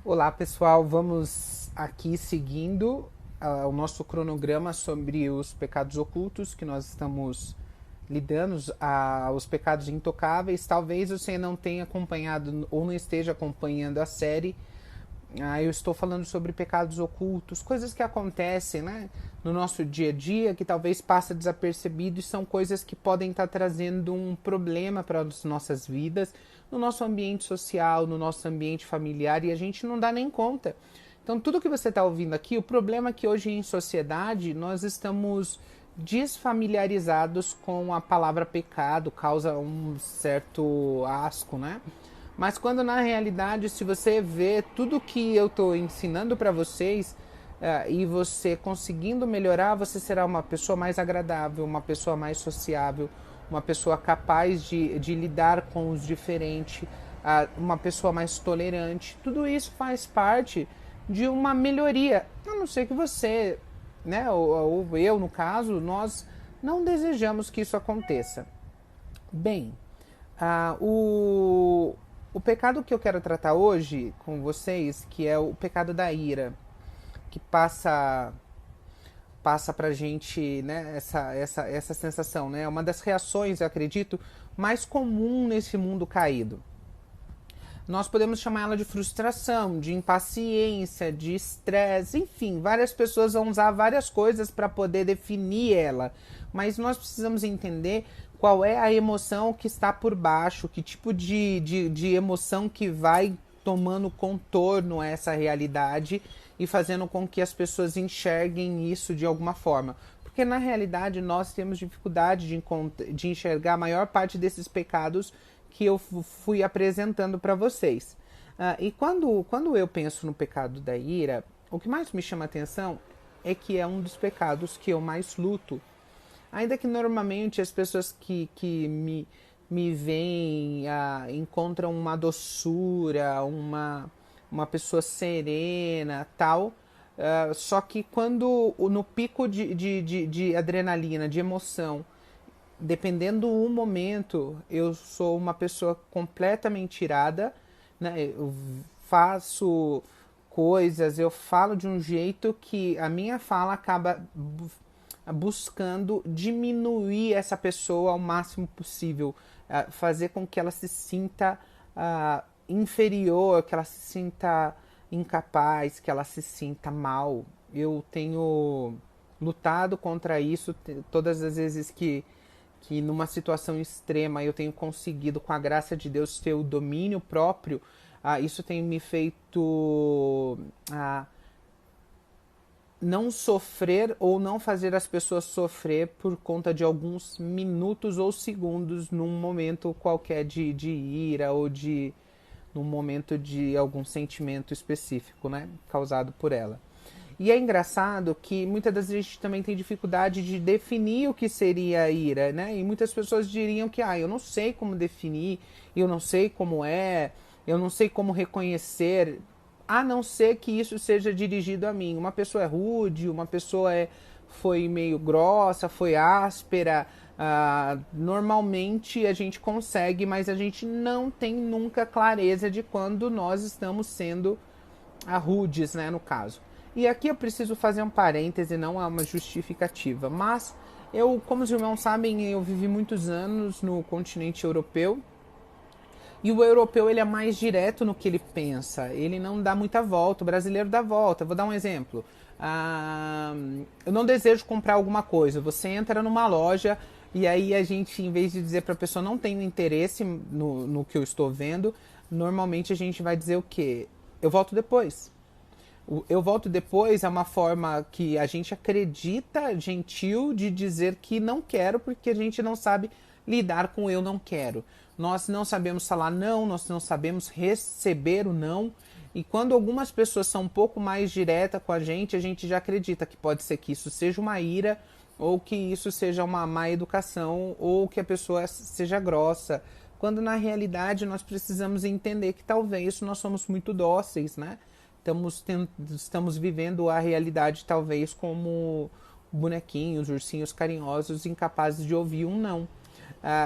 Olá pessoal, vamos aqui seguindo o nosso cronograma sobre os pecados ocultos que nós estamos lidando, os pecados intocáveis. Talvez você não tenha acompanhado ou não esteja acompanhando a série. Eu estou falando sobre pecados ocultos, coisas que acontecem, né, no nosso dia a dia, que talvez passa desapercebido e são coisas que podem estar trazendo um problema para as nossas vidas, no nosso ambiente social, no nosso ambiente familiar, e a gente não dá nem conta. Então, tudo que você está ouvindo aqui, o problema é que hoje em sociedade nós estamos desfamiliarizados com a palavra pecado, causa um certo asco, né? Mas quando na realidade, se você vê tudo que eu estou ensinando para vocês e você conseguindo melhorar, você será uma pessoa mais agradável, uma pessoa mais sociável, uma pessoa capaz de lidar com os diferentes, uma pessoa mais tolerante. Tudo isso faz parte de uma melhoria. A não ser que você, né, ou eu no caso, nós não desejamos que isso aconteça. Bem, ah, o pecado que eu quero tratar hoje com vocês, que é o pecado da ira, que passa pra gente, né, essa sensação, né? É uma das reações, eu acredito, mais comum nesse mundo caído. Nós podemos chamar ela de frustração, de impaciência, de estresse, enfim, várias pessoas vão usar várias coisas para poder definir ela, mas nós precisamos entender qual é a emoção que está por baixo, que tipo de emoção que vai tomando contorno a essa realidade e fazendo com que as pessoas enxerguem isso de alguma forma. Porque na realidade nós temos dificuldade de enxergar a maior parte desses pecados que eu fui apresentando para vocês. E quando eu penso no pecado da ira, o que mais me chama a atenção é que é um dos pecados que eu mais luto. Ainda que normalmente as pessoas que me veem encontram uma doçura, uma pessoa serena, tal. Só que quando no pico de adrenalina, de emoção, dependendo do momento, eu sou uma pessoa completamente irada, né? Eu faço coisas, eu falo de um jeito que a minha fala acaba buscando diminuir essa pessoa ao máximo possível, fazer com que ela se sinta inferior, que ela se sinta incapaz, que ela se sinta mal. Eu tenho lutado contra isso todas as vezes que numa situação extrema eu tenho conseguido, com a graça de Deus, ter o domínio próprio. Isso tem me feito não sofrer ou não fazer as pessoas sofrer por conta de alguns minutos ou segundos num momento qualquer de ira ou num momento de algum sentimento específico, né, causado por ela. E é engraçado que muitas das vezes a gente também tem dificuldade de definir o que seria a ira, né? E muitas pessoas diriam que, eu não sei como definir, eu não sei como é, eu não sei como reconhecer, a não ser que isso seja dirigido a mim. Uma pessoa é rude, uma pessoa foi meio grossa, foi áspera. Normalmente a gente consegue, mas a gente não tem nunca clareza de quando nós estamos sendo rudes, né, no caso. E aqui eu preciso fazer um parêntese, não é uma justificativa, mas eu, como os irmãos sabem, eu vivi muitos anos no continente europeu. E o europeu ele é mais direto no que ele pensa, ele não dá muita volta, o brasileiro dá volta. Vou dar um exemplo. Eu não desejo comprar alguma coisa, você entra numa loja e aí a gente, em vez de dizer para a pessoa não tenho interesse no que eu estou vendo, normalmente a gente vai dizer o quê? Eu volto depois. Eu volto depois é uma forma que a gente acredita gentil de dizer que não quero, porque a gente não sabe lidar com eu não quero. Nós não sabemos falar não, nós não sabemos receber o não. E quando algumas pessoas são um pouco mais diretas com a gente já acredita que pode ser que isso seja uma ira, ou que isso seja uma má educação, ou que a pessoa seja grossa. Quando na realidade nós precisamos entender que talvez nós somos muito dóceis, né? Estamos vivendo a realidade talvez como bonequinhos, ursinhos carinhosos, incapazes de ouvir um não.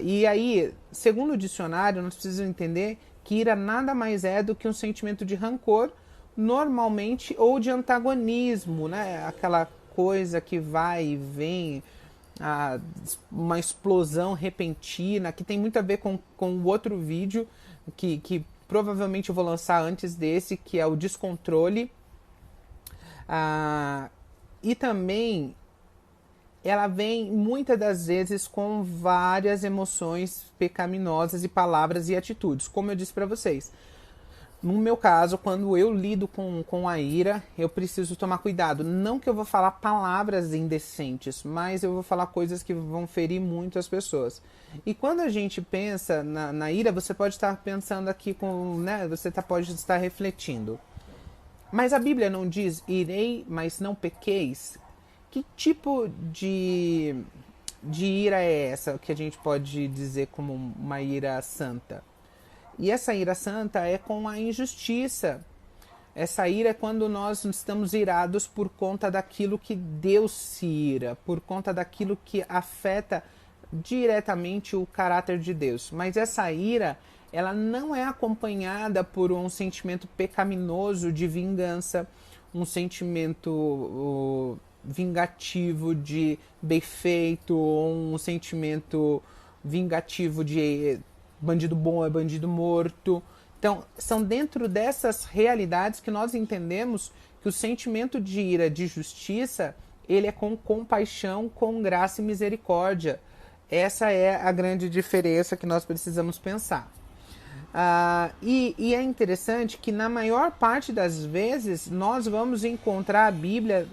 E aí, segundo o dicionário, nós precisamos entender que ira nada mais é do que um sentimento de rancor normalmente, ou de antagonismo, né? Aquela coisa que vai e vem, uma explosão repentina, que tem muito a ver com o outro vídeo, que provavelmente eu vou lançar antes desse, que é o descontrole. E também ela vem muitas das vezes com várias emoções pecaminosas e palavras e atitudes, como eu disse para vocês. No meu caso, quando eu lido com a ira, eu preciso tomar cuidado. Não que eu vou falar palavras indecentes, mas eu vou falar coisas que vão ferir muito as pessoas. E quando a gente pensa na ira, você pode estar pensando aqui né? Pode estar refletindo. Mas a Bíblia não diz irei, mas não pequeis? Que tipo de ira é essa que a gente pode dizer como uma ira santa? E essa ira santa é com a injustiça. Essa ira é quando nós estamos irados por conta daquilo que Deus se ira, por conta daquilo que afeta diretamente o caráter de Deus. Mas essa ira, ela não é acompanhada por um sentimento pecaminoso de vingança, um sentimento vingativo de bem feito, ou um sentimento vingativo de bandido bom é bandido morto. Então, são dentro dessas realidades que nós entendemos que o sentimento de ira, de justiça, ele é com compaixão, com graça e misericórdia. Essa é a grande diferença que nós precisamos pensar. E é interessante que na maior parte das vezes nós vamos encontrar a Bíblia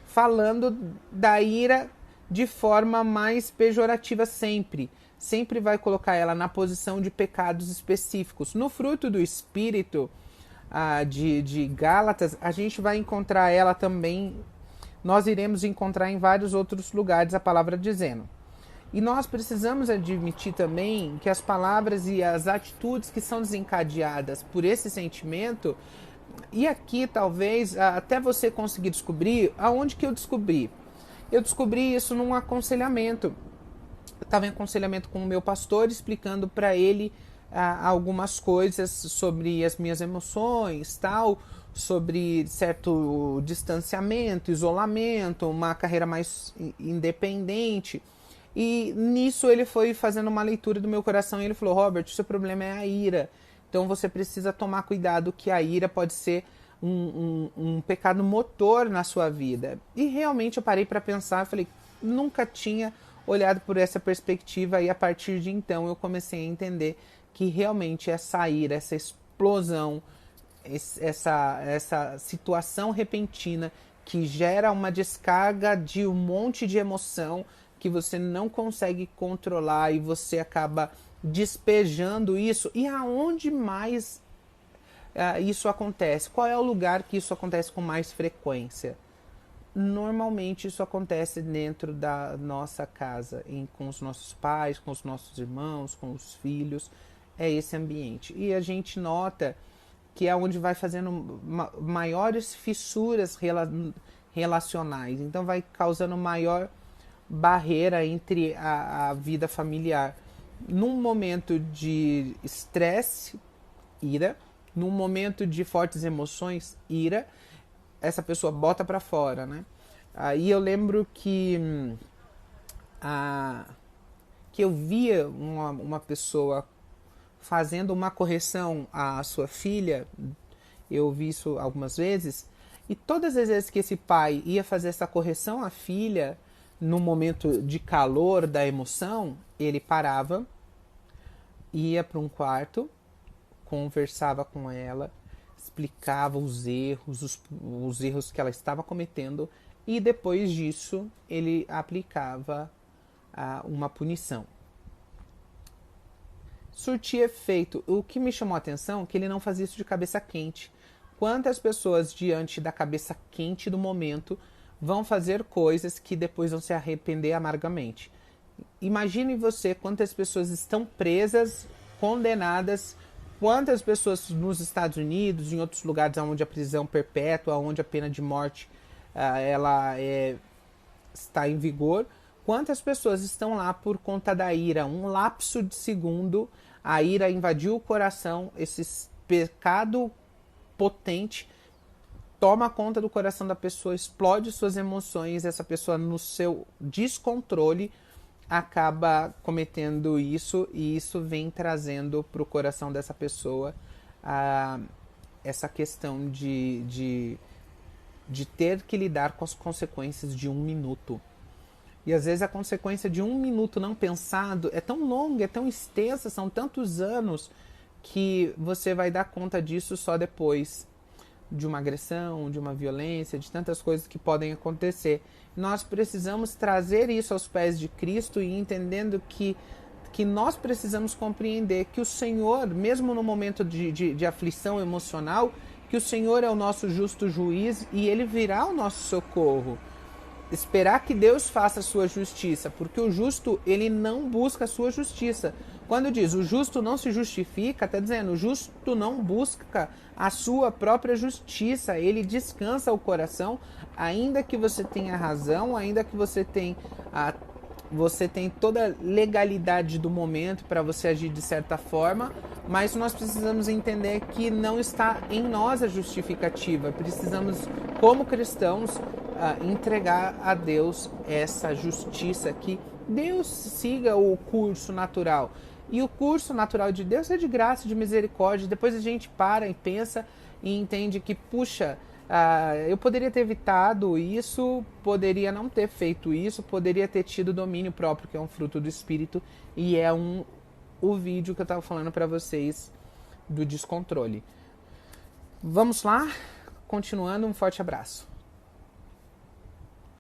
falando da ira de forma mais pejorativa sempre. Sempre vai colocar ela na posição de pecados específicos. No fruto do Espírito de Gálatas, a gente vai encontrar ela também, nós iremos encontrar em vários outros lugares a palavra dizendo. E nós precisamos admitir também que as palavras e as atitudes que são desencadeadas por esse sentimento, e aqui talvez até você conseguir descobrir, aonde que eu descobri? Eu descobri isso num aconselhamento. Eu estava em aconselhamento com o meu pastor, explicando para ele algumas coisas sobre as minhas emoções, tal, sobre certo distanciamento, isolamento, uma carreira mais independente. E nisso ele foi fazendo uma leitura do meu coração e ele falou: Robert, o seu problema é a ira. Então você precisa tomar cuidado, que a ira pode ser um pecado motor na sua vida. E realmente eu parei para pensar, falei, nunca tinha olhado por essa perspectiva, e a partir de então eu comecei a entender que realmente essa ira, essa explosão, essa situação repentina que gera uma descarga de um monte de emoção que você não consegue controlar e você acaba despejando isso. E aonde mais isso acontece? Qual é o lugar que isso acontece com mais frequência? Normalmente isso acontece dentro da nossa casa, com os nossos pais, com os nossos irmãos, com os filhos. É esse ambiente. E a gente nota que é onde vai fazendo maiores fissuras relacionais. Então vai causando maior barreira entre a vida familiar. Num momento de estresse, ira. Num momento de fortes emoções, ira. Essa pessoa bota para fora, né? Aí eu lembro que eu via uma pessoa fazendo uma correção à sua filha. Eu vi isso algumas vezes. E todas as vezes que esse pai ia fazer essa correção à filha, no momento de calor da emoção, ele parava, ia para um quarto, conversava com ela, explicava os erros que ela estava cometendo, e depois disso ele aplicava uma punição. Surtia efeito. O que me chamou a atenção é que ele não fazia isso de cabeça quente. Quantas pessoas, diante da cabeça quente do momento, vão fazer coisas que depois vão se arrepender amargamente? Imagine você quantas pessoas estão presas, condenadas, quantas pessoas nos Estados Unidos, em outros lugares onde a prisão perpétua, onde a pena de morte está em vigor, quantas pessoas estão lá por conta da ira? Um lapso de segundo, a ira invadiu o coração, esse pecado potente toma conta do coração da pessoa, explode suas emoções, essa pessoa no seu descontrole acaba cometendo isso, e isso vem trazendo para o coração dessa pessoa essa questão de ter que lidar com as consequências de 1 minuto. E às vezes a consequência de 1 minuto não pensado é tão longa, é tão extensa, são tantos anos, que você vai dar conta disso só depois de uma agressão, de uma violência, de tantas coisas que podem acontecer. Nós precisamos trazer isso aos pés de Cristo e entendendo que nós precisamos compreender que o Senhor, mesmo no momento de aflição emocional, que o Senhor é o nosso justo juiz e Ele virá ao nosso socorro. Esperar que Deus faça a sua justiça, porque o justo, ele não busca a sua justiça. Quando diz o justo não se justifica, está dizendo o justo não busca a sua própria justiça, ele descansa o coração, ainda que você tenha razão, ainda que você tenha toda a legalidade do momento para você agir de certa forma, mas nós precisamos entender que não está em nós a justificativa. Precisamos, como cristãos, entregar a Deus essa justiça, que Deus siga o curso natural. E o curso natural de Deus é de graça, de misericórdia. Depois a gente para e pensa e entende que, puxa, eu poderia ter evitado isso, poderia não ter feito isso, poderia ter tido domínio próprio, que é um fruto do Espírito, e é o vídeo que eu estava falando para vocês do descontrole. Vamos lá? Continuando, um forte abraço.